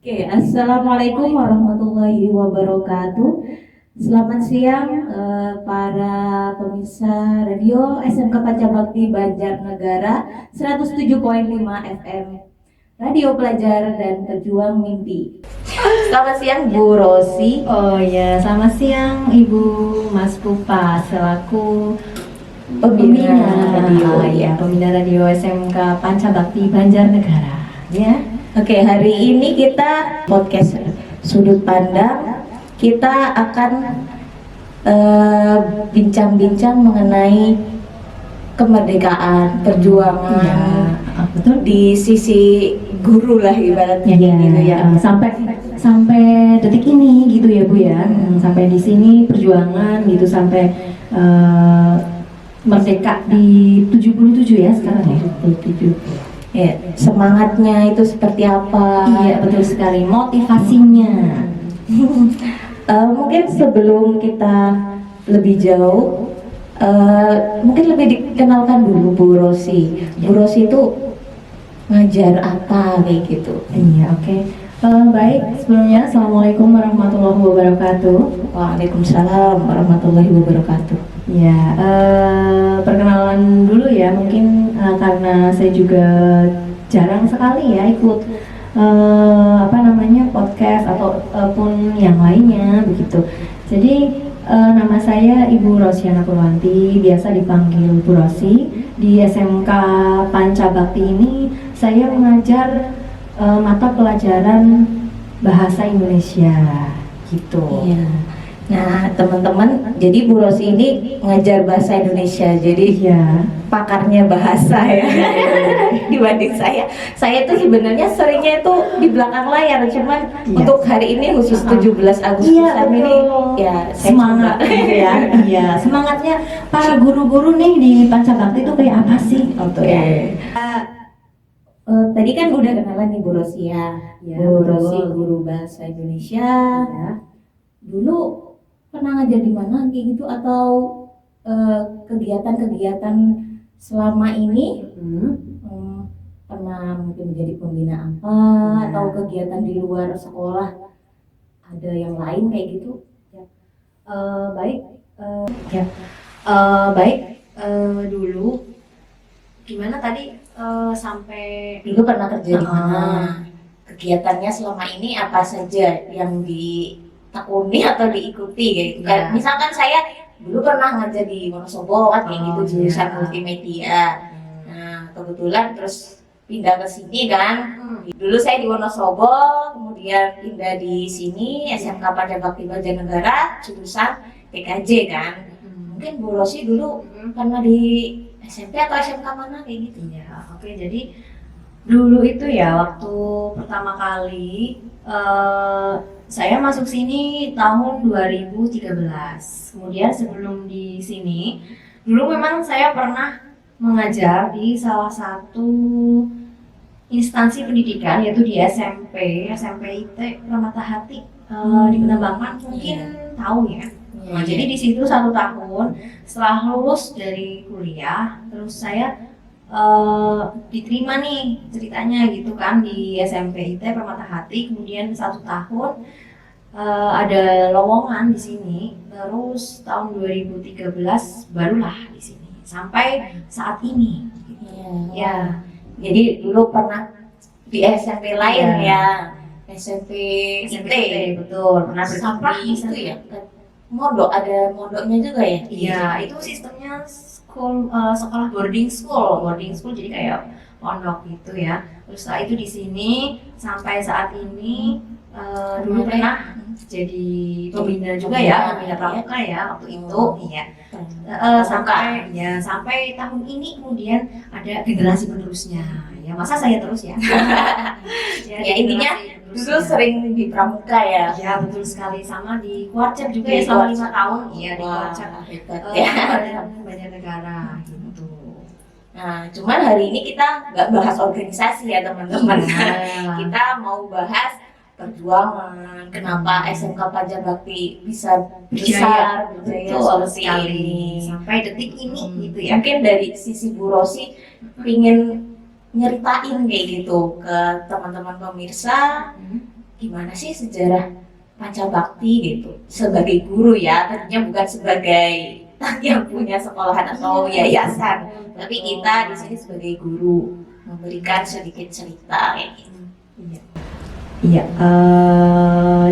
Oke, Assalamualaikum warahmatullahi wabarakatuh. Selamat siang para pemirsa radio SMK Pancabakti Banjarnegara 107,5 FM, Radio Pelajar dan Pejuang Mimpi. Selamat siang Bu Rosi. Oh ya, selamat siang Ibu Mas Pupa selaku Pembina radio. Pembina radio SMK Pancabakti Banjarnegara. Ya. Oke, hari ini kita podcast Sudut Pandang. Kita akan bincang-bincang mengenai kemerdekaan, perjuangan, Ya, betul. di sisi guru lah ibaratnya gitu ya. Sampai detik ini gitu ya Bu ya. Sampai di sini perjuangan gitu sampai merdeka di 77 ya sekarang ya. 77. Ya, semangatnya itu seperti apa? Iya, betul sekali. Motivasinya. Mungkin sebelum kita lebih jauh, mungkin lebih dikenalkan dulu Bu Rosi. Bu Rosi itu ngajar apa kayak gitu? Iya, oke. Baik, sebelumnya Assalamualaikum warahmatullahi wabarakatuh. Waalaikumsalam warahmatullahi wabarakatuh. Ya, perkenalan dulu ya, mungkin karena saya juga jarang sekali ya ikut podcast ataupun yang lainnya begitu. Jadi nama saya Ibu Rosiana Purwanti, biasa dipanggil Bu Rosi. Di SMK Pancabakti ini saya mengajar mata pelajaran bahasa Indonesia gitu. Iya. Nah, teman-teman, jadi Bu Rosi ini ngajar bahasa Indonesia. Jadi Iya. pakarnya bahasa ya. Dibanding saya. Saya itu sebenarnya seringnya itu di belakang layar, cuman Iya. untuk hari ini khusus 17 Agustusan ini ya saya semangat coba. gitu ya. Iya, semangatnya para guru-guru nih di Pancabakti itu kayak apa sih? Gitu ya. Tadi kan udah kenalan nih Bu Rosi ya. Ya, Bu betul. Rosi guru bahasa Indonesia. Ya. Dulu pernah ngajar di mana kayak gitu, atau kegiatan-kegiatan selama ini pernah mungkin menjadi pembina apa, Ya. atau kegiatan di luar sekolah ada yang lain kayak gitu? Baik. Baik. Dulu gimana tadi sampai Dulu pernah kerja di mana? Ah. Kegiatannya selama ini apa saja yang ditekuni atau diikuti kayak gitu. Ya. Misalkan saya dulu pernah ngajar di Wonosobo kan kayak gitu, jurusan ya. multimedia. Nah, kebetulan terus pindah ke sini kan. Dulu saya di Wonosobo, kemudian pindah di sini SMK Pancabakti Banjarnegara, jurusan PKJ kan. Mungkin Bu Rosi dulu pernah di SMP atau SMK mana kayak gitu? Ya, oke. Jadi dulu itu ya waktu pertama kali saya masuk sini tahun 2013. Kemudian sebelum di sini, dulu memang saya pernah mengajar di salah satu instansi pendidikan, yaitu di SMP IT Permata Hati di Penambangan, mungkin tahu ya. Nah, jadi di situ 1 tahun setelah lulus dari kuliah, terus saya diterima nih ceritanya gitu kan di SMP IT Permata Hati. Kemudian 1 tahun ada lowongan di sini, terus tahun 2013 barulah di sini sampai saat ini. Ya. Jadi dulu pernah di SMP lain Ya. ya, SMP IT IT. betul, pernah Sampah berkiprah itu ya. Mondok, ada mondoknya juga ya? Iya, itu sistemnya sekolah boarding school, jadi kayak pondok gitu ya. Terus setelah itu di sini sampai saat ini dulu pernah jadi pembina juga ya, pembina pramuka ya waktu itu, iya. Sampai tahun ini kemudian ada generasi penerusnya. Ya masa saya terus ya? Ya, intinya dulu sering di pramuka ya. Ya betul sekali, sama di Kuarcap juga Di ya selama Kuarcap. 5 tahun. Iya di Wah, Kuarcap. hebat ya. Banjarnegara gitu. Nah, cuman hari ini kita nggak bahas organisasi ya teman-teman. Nah. Kita mau bahas perjuangan, kenapa SMK Pancabakti bisa besar, berjaya Betul seperti sekali. ini. Sampai detik ini gitu ya. Mungkin dari sisi Bu Rosi pingin nyeritain kayak gitu ke teman-teman pemirsa gimana sih sejarah Pancabakti gitu sebagai guru ya, tentunya bukan sebagai yang punya sekolahan atau yayasan, tapi kita di sini sebagai guru memberikan sedikit cerita kayak gitu. Iya,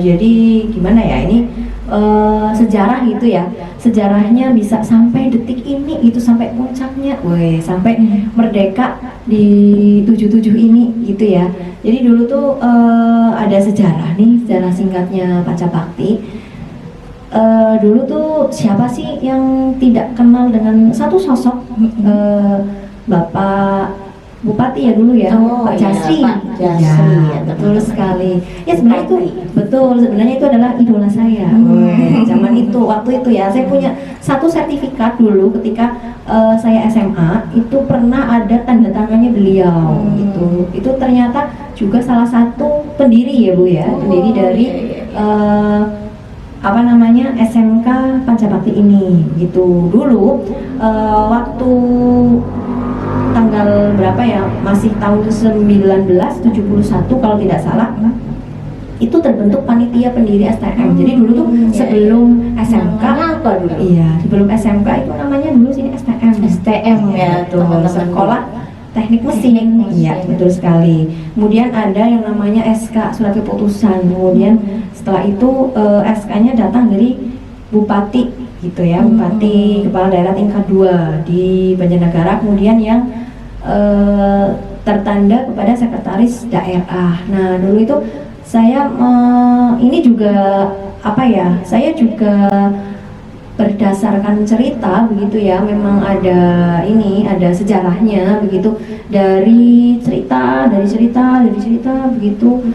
jadi gimana ya ini sejarah gitu ya, sejarahnya bisa sampai detik ini gitu, sampai puncaknya, sampai merdeka di 77 ini gitu ya. Jadi dulu tuh ada sejarah nih, sejarah singkatnya Pancabakti. Dulu tuh siapa sih yang tidak kenal dengan satu sosok Bapak Bupati ya dulu ya, Pak Jasri. Pak Jasri, Ya, betul sekali. Ya sebenarnya itu betul, sebenarnya itu adalah idola saya. Zaman itu, waktu itu ya, saya punya satu sertifikat dulu ketika saya SMA, itu pernah ada tanda tangannya beliau. Itu ternyata juga salah satu pendiri ya Bu ya, pendiri dari apa namanya SMK Pancabakti ini gitu. Dulu waktu tanggal berapa ya, masih tahun 1971 kalau tidak salah, itu terbentuk panitia pendiri STM. Jadi dulu tuh sebelum SMK, apa dulu? iya sebelum SMK itu namanya dulu sini STM. STM ya, Tuh, sekolah teknik mesin. Iya betul sekali. Kemudian ada yang namanya SK surat keputusan. Kemudian setelah itu SK-nya datang dari Bupati gitu ya, Bupati kepala daerah tingkat 2 di Banjarnegara. Kemudian yang tertanda kepada sekretaris daerah. Nah dulu itu saya ini juga apa ya, saya juga berdasarkan cerita begitu ya, memang ada ini, ada sejarahnya begitu, dari cerita begitu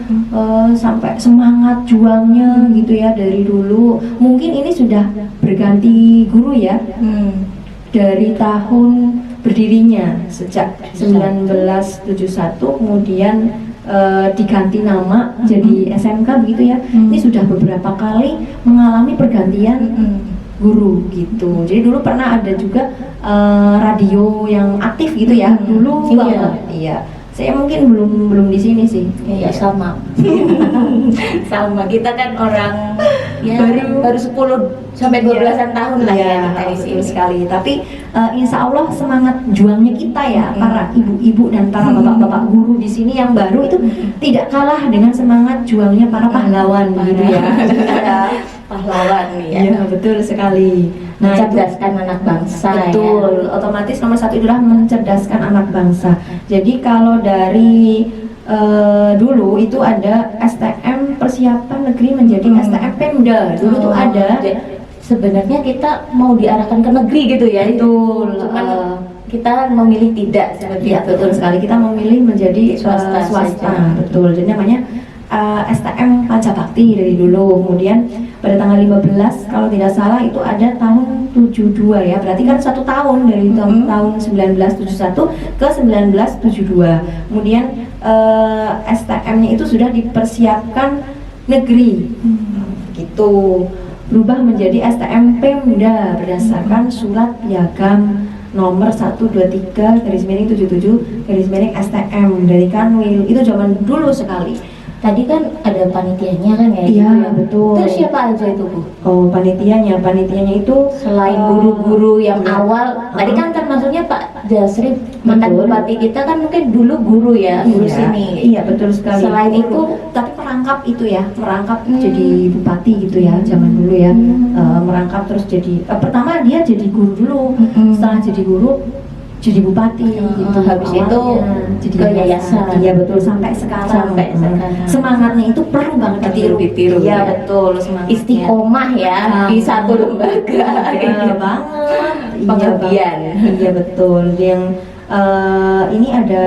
sampai semangat juangnya gitu ya dari dulu. Mungkin ini sudah berganti guru ya, dari tahun berdirinya sejak 1971, kemudian diganti nama jadi SMK begitu ya. Ini sudah beberapa kali mengalami pergantian guru gitu. Jadi dulu pernah ada juga radio yang aktif gitu ya dulu banget. Iya. Saya mungkin belum di sini sih. Iya sama. Sama, kita kan orang ya baru 10 sampai 12-an tahun lah ya kita di sini. Betul sekali. Tapi insya Allah semangat juangnya kita ya, para ibu-ibu dan para bapak-bapak guru di sini yang baru itu tidak kalah dengan semangat juangnya para pahlawan gitu ya. Pahlawan ya. Iya betul sekali. Nah, Mencerdaskan anak bangsa. betul, ya. otomatis nomor satu adalah mencerdaskan anak bangsa. Jadi kalau dari dulu itu ada STM persiapan negeri menjadi STM Pemda. Dulu tuh ada. Sebenarnya kita mau diarahkan ke negeri gitu ya. Betul. Cuman kita memilih tidak seperti Ya, itu. betul sekali. Kita memilih menjadi Swasta swasta. saja. Betul. Jadi namanya STM Pancabakti dari dulu. Kemudian pada tanggal 15 kalau tidak salah itu ada tahun 72 ya. Berarti kan 1 tahun dari tahun 1971 ke 1972. Kemudian STM-nya itu sudah dipersiapkan negeri. Gitu. Berubah menjadi STM Pemda berdasarkan surat piagam nomor 123/77/STM dari Kanwil. Itu zaman dulu sekali. Tadi kan ada panitianya kan ya? Iya, gitu ya? betul. Itu siapa aja itu Bu? Oh, panitianya itu Selain guru-guru yang awal, tadi kan termasuknya Pak Jasri, mantan Betul. bupati kita kan mungkin dulu guru ya, guru sini. Iya, betul sekali. Selain itu, tapi merangkap itu ya, merangkap jadi bupati gitu ya, zaman dulu ya. Merangkap terus jadi pertama dia jadi guru dulu. Setelah jadi guru jadi bupati gitu. Habis itu jadi ke yayasan. Iya betul, sampai sekarang. Semangatnya itu perlu banget Ditiru, Iya ya. betul, semangatnya. Istiqomah ya di satu lembaga. Iya banget. Pengabdian. Iya betul. Yang ini ada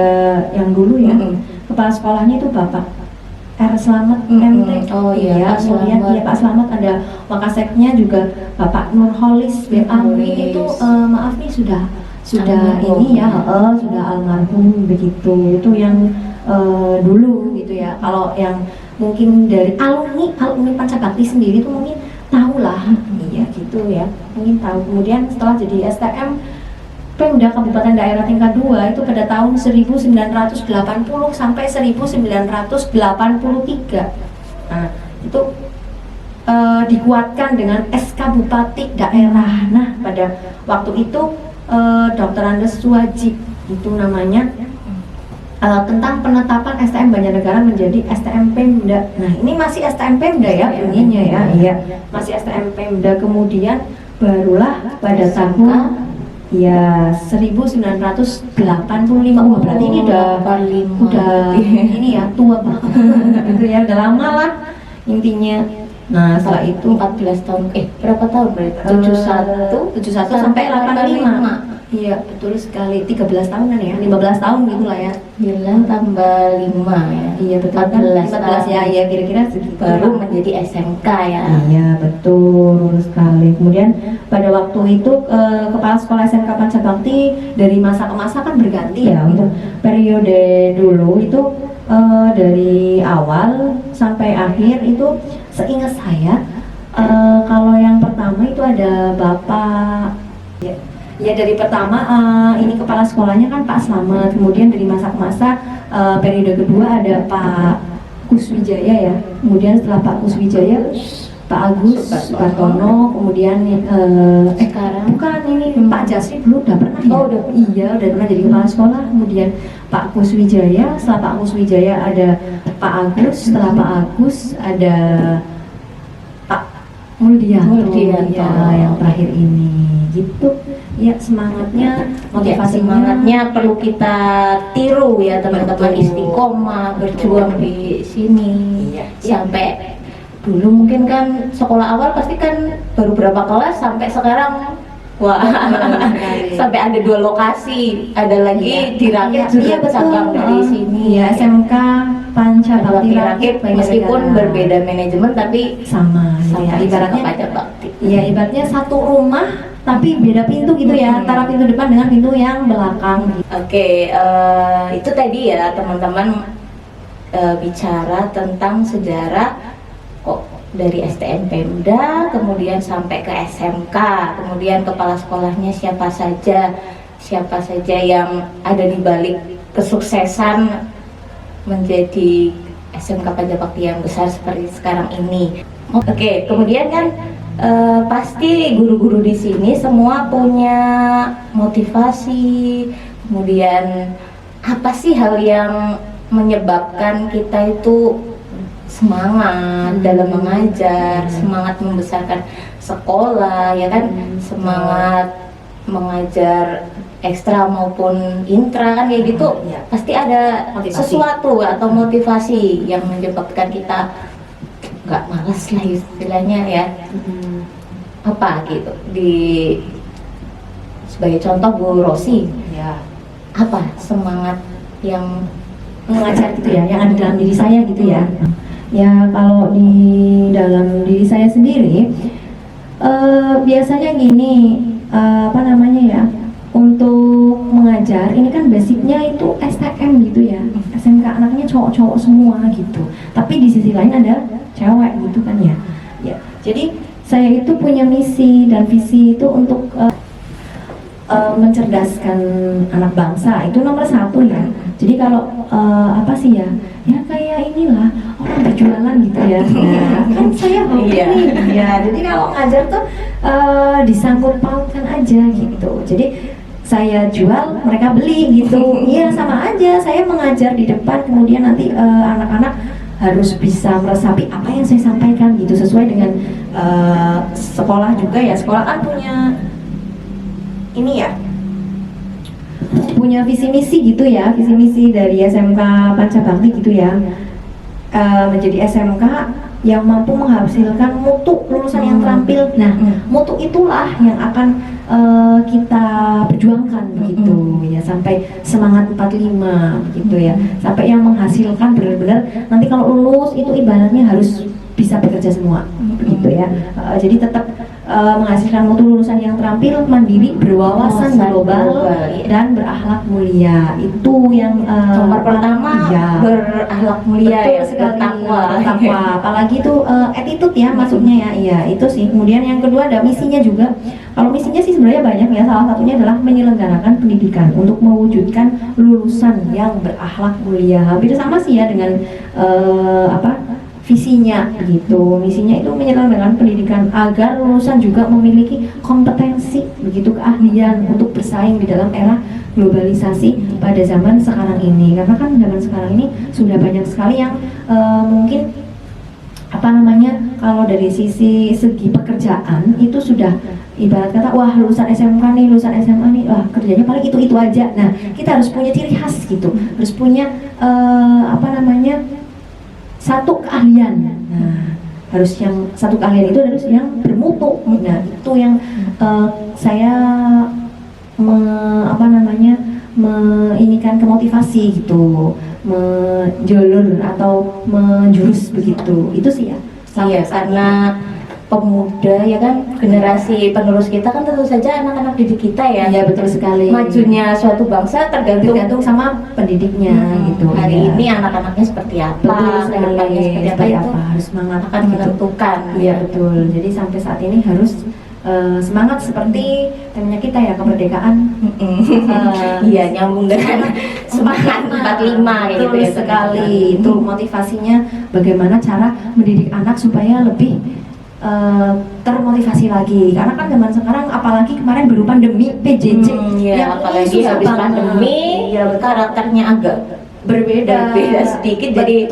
yang dulu ya. Kepala sekolahnya itu Bapak R. Slamet MT. Oh iya, Pak kemudian Slamet. iya Pak Slamet, ada Wakaseknya juga Bapak Nurholis BAMI itu maaf nih sudah Almarhum. ini ya, sudah almarhum begitu. Itu yang dulu gitu ya. Kalau yang mungkin dari alumni Pancabakti sendiri tuh mungkin tahu lah. Iya gitu ya, mungkin tahu. Kemudian setelah jadi STM Pemda Kabupaten Daerah tingkat 2 itu pada tahun 1980 sampai 1983. Nah, itu dikuatkan dengan SK Bupati daerah. Nah, pada waktu itu Dr. Andes Suwaji itu namanya, tentang penetapan STM Banjarnegara menjadi STM Pemda. Nah, ini masih STM Pemda ya bunyinya ya. Iya, masih STM Pemda. Kemudian barulah pada tahun ya 1985. Berarti ini udah ini ya tua banget. Gitu ya, udah lama lah intinya. Nah, setelah itu 14 tahun, berapa tahun berarti? 71 sampai 85. Iya, betul sekali. 13 tahunan ya, 15 tahun gitu lah ya. 9 tambah 5 ya. Iya, betul kan? 14 ya, ya kira-kira segitu. Baru menjadi SMK ya. Iya, betul sekali. Kemudian pada waktu itu kepala sekolah SMK Pancabakti dari masa ke masa kan berganti ya. Untuk periode dulu itu dari awal sampai akhir itu seingat saya kalau yang pertama itu ada Bapak ya dari pertama ini kepala sekolahnya kan Pak Slamet, kemudian dari masa ke masa periode kedua ada Pak Kuswijaya ya, kemudian setelah Pak Kuswijaya Pak Agus Supartono, kemudian Sekarang bukan ini Pak Jasri dulu udah pernah ya? Iya, udah pernah jadi kepala sekolah. Kemudian Pak Kuswijaya, setelah Pak Kuswijaya ada Pak Agus, setelah Pak Agus ada Pak Muldianto ya, yang terakhir ini gitu. Ya, semangatnya, semangatnya perlu kita tiru ya teman-teman, istiqomah berjuang di sini sampai dulu mungkin kan sekolah awal pasti kan baru berapa kelas sampai sekarang sampai ada 2 lokasi, ada lagi di Rakit juga cabang dari sini ya, SMK Pancabakti Rakit meskipun berbeda manajemen tapi sama ya, ibaratnya Pancabakti. Ya, ibaratnya satu rumah tapi beda pintu gitu ya, antara pintu depan dengan pintu yang belakang. Oke, itu tadi ya teman-teman bicara tentang sejarah kok dari STM Pemda kemudian sampai ke SMK, kemudian kepala sekolahnya siapa saja yang ada di balik kesuksesan menjadi SMK Pancabakti yang besar seperti sekarang ini. Oke, kemudian kan pasti guru-guru di sini semua punya motivasi, kemudian apa sih hal yang menyebabkan kita itu semangat dalam mengajar, semangat membesarkan sekolah, ya kan, semangat mengajar ekstra maupun intra kan kayak gitu, pasti ada sesuatu atau motivasi yang menyebabkan kita nggak malas lah istilahnya ya. Apa gitu, sebagai contoh Bu Rosi ya, apa semangat yang mengajar gitu ya, yang ada dalam diri saya gitu ya. Ya, kalau di dalam diri saya sendiri biasanya gini, untuk mengajar ini kan basicnya itu STM gitu ya, SMK anaknya cowok-cowok semua gitu, tapi di sisi lain ada cewek gitu kan ya. Ya, jadi saya itu punya misi dan visi itu untuk mencerdaskan anak bangsa, itu nomor 1 ya. Jadi kalau ya kayak inilah orang berjualan gitu ya. Nah, kan saya hobi ya. Jadi kalau ngajar tuh disangkut pautkan aja gitu. Jadi saya jual, mereka beli gitu. Iya, sama aja. Saya mengajar di depan, kemudian nanti anak-anak harus bisa meresapi apa yang saya sampaikan gitu, sesuai dengan sekolah juga ya. Sekolah kan punya visi misi gitu ya, visi misi dari SMK Pancabakti gitu ya, menjadi SMK yang mampu menghasilkan mutu lulusan yang terampil. Nah, mutu itulah yang akan kita perjuangkan begitu ya, sampai semangat 45 gitu ya, sampai yang menghasilkan benar-benar nanti kalau lulus itu ibaratnya harus bisa bekerja semua begitu ya. Jadi tetap menghasilkan mutu lulusan yang terampil, mandiri, berwawasan global dan berakhlak mulia. Itu yang nomor pertama ya, berakhlak mulia. Betul ya, sekali, bertakwa. Apalagi itu attitude ya masuknya ya. Iya, itu sih. Kemudian yang kedua ada misinya juga. Kalau misinya sih sebenarnya banyak ya. Salah satunya adalah menyelenggarakan pendidikan untuk mewujudkan lulusan yang berakhlak mulia. Hampir sama sih ya dengan visinya begitu. Misinya itu menyelenggarakan pendidikan agar lulusan juga memiliki kompetensi begitu, keahlian untuk bersaing di dalam era globalisasi pada zaman sekarang ini. Karena kan zaman sekarang ini sudah banyak sekali yang mungkin apa namanya, kalau dari segi pekerjaan itu sudah ibarat kata, wah lulusan SMK nih, lulusan SMA nih, wah kerjanya paling itu aja. Nah, kita harus punya ciri khas gitu, harus punya apa namanya, satu keahlian. Nah, harus yang satu keahlian itu harus yang bermutu. Nah, itu yang saya apa namanya, meinikan ke motivasi gitu, menjulur atau menjurus begitu. Itu sih ya. Iya, karena pemuda ya kan, generasi penerus kita kan tentu saja anak-anak didik kita ya. Iya, betul sekali. Majunya suatu bangsa tergantung sama pendidiknya gitu. Hari ya. ini anak-anaknya seperti apa, Betul sekali. kedepannya seperti apa itu harus semangat akan gitu. menentukan. Iya betul. Jadi sampai saat ini harus semangat seperti temanya kita ya, kemerdekaan. Iya, nyambung dengan semangat 45 kayak gitu Betul ya sekali. Itu motivasinya bagaimana cara mendidik anak supaya lebih termotivasi lagi. Karena kan zaman sekarang, apalagi kemarin baru pandemi PJJ, Iya, yang apalagi susah habis banget. pandemi Iya, karakternya agak berbeda sedikit, jadi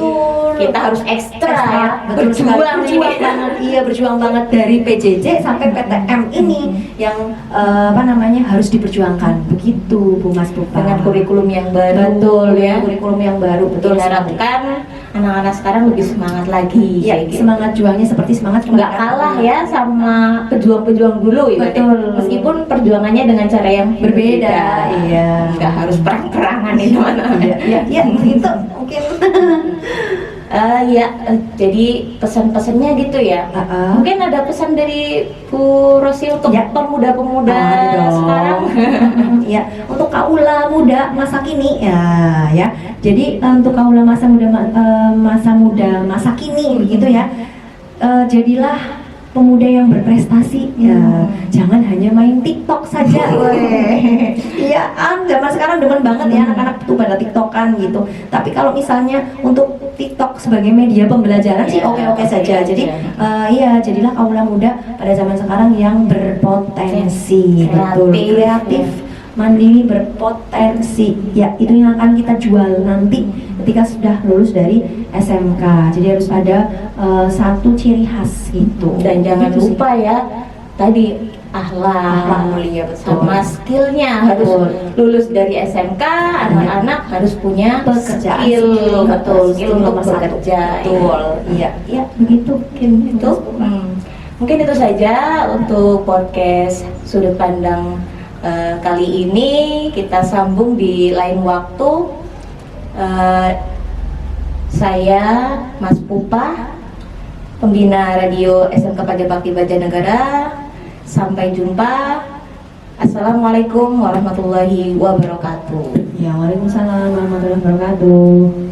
kita harus ekstra ya, betul sekali. berjuang Berjuang banget, iya berjuang banget dari PJJ sampai PTM ini yang apa namanya, harus diperjuangkan begitu Bu Mas Pupa. dengan kurikulum yang baru. Betul ya. kurikulum yang baru, betul sekali. Diharapkan anak-anak sekarang lebih semangat lagi. Ya, kayak gitu. semangat juangnya seperti semangat Nggak kalah ya sama pejuang-pejuang dulu ya. Betul. Meskipun perjuangannya dengan cara yang berbeda. Iya. Nggak harus perang-perangan di mana-mana. Iya, itu mungkin. Jadi pesan-pesannya gitu ya. Mungkin ada pesan dari Bu Rosi untuk Ya. pemuda-pemuda Ada dong. sekarang. Ya, untuk kaula muda masa kini ya. Jadi untuk kaula masa muda masa kini begitu ya. Jadilah pemuda yang berprestasi ya. Jangan hanya main TikTok saja. Weh. Iya, zaman sekarang demen banget ya anak-anak tuh pada TikTokan gitu. Tapi kalau misalnya untuk TikTok sebagai media pembelajaran sih oke-oke saja. Jadi jadilah kaula muda pada zaman sekarang yang berpotensi, betul, kreatif, mandiri, berpotensi. Ya, itu yang akan kita jual nanti ketika sudah lulus dari SMK. Jadi harus ada satu ciri khas gitu. Dan jangan Gitu sih. lupa ya, tadi akhlak mulia, betul. sama skillnya harus lulus dari SMK. Anak-anak harus punya Pekerjaan skill, betul, skill untuk nomor satu. bekerja. Betul. Iya, begitu mungkin Itu mungkin itu saja untuk podcast sudut pandang kali ini. Kita sambung di lain waktu. Saya Mas Pupa, pembina radio SMK Pajabakti Banjarnegara. Sampai jumpa. Assalamualaikum warahmatullahi wabarakatuh. Ya, waalaikumsalam warahmatullahi wabarakatuh.